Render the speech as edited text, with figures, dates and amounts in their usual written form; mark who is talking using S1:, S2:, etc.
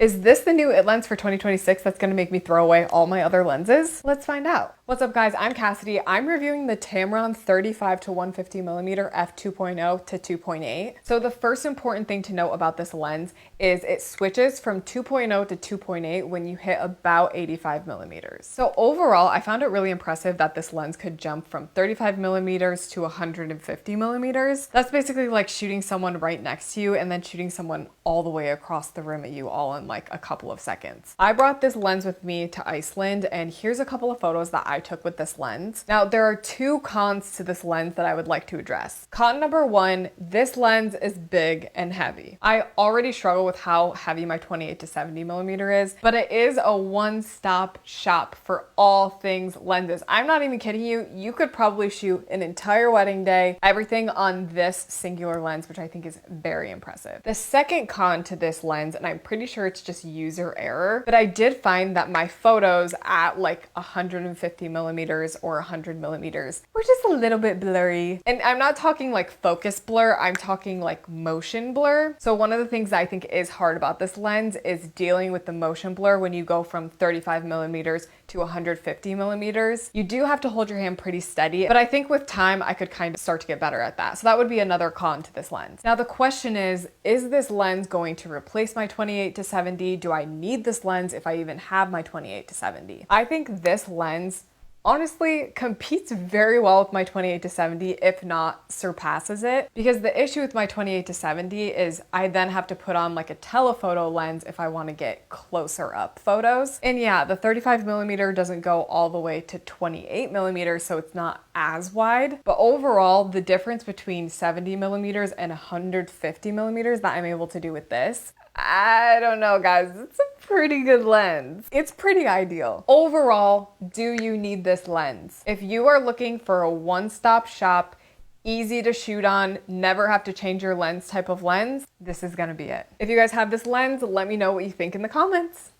S1: Is this the new it lens for 2026 that's gonna make me throw away all my other lenses? Let's find out. What's up guys, I'm Cassidy. I'm reviewing the Tamron 35 to 150 millimeter f2.0 to 2.8. So the first important thing to note about this lens is it switches from 2.0 to 2.8 when you hit about 85 millimeters. So overall, I found it really impressive that this lens could jump from 35 millimeters to 150 millimeters. That's basically like shooting someone right next to you and then shooting someone all the way across the room at you all in like a couple of seconds. I brought this lens with me to Iceland, and here's a couple of photos that I took with this lens. Now, there are two cons to this lens that I would like to address. Con number one, this lens is big and heavy. I already struggle with how heavy my 28 to 70 millimeter is, but it is a one-stop shop for all things lenses. I'm not even kidding you. You could probably shoot an entire wedding day, everything on this singular lens, which I think is very impressive. The second con to this lens, and I'm pretty sure it's just user error, but I did find that my photos at like 150 millimeters or 100 millimeters were just a little bit blurry. And I'm not talking like focus blur, I'm talking like motion blur. So one of the things that I think is hard about this lens is dealing with the motion blur when you go from 35 millimeters to 150 millimeters. You do have to hold your hand pretty steady, but I think with time I could kind of start to get better at that. So that would be another con to this lens. Now the question is this lens going to replace my 28 to 70? Do I need this lens if I even have my 28 to 70? I think this lens honestly competes very well with my 28 to 70, if not surpasses it. Because the issue with my 28 to 70 is I then have to put on like a telephoto lens if I want to get closer up photos. And yeah, the 35 millimeter doesn't go all the way to 28 millimeters, so it's not as wide. But overall, the difference between 70 millimeters and 150 millimeters that I'm able to do with this, I don't know guys, it's a pretty good lens. It's pretty ideal. Overall, do you need this lens? If you are looking for a one-stop shop, easy to shoot on, never have to change your lens type of lens, this is gonna be it. If you guys have this lens, let me know what you think in the comments.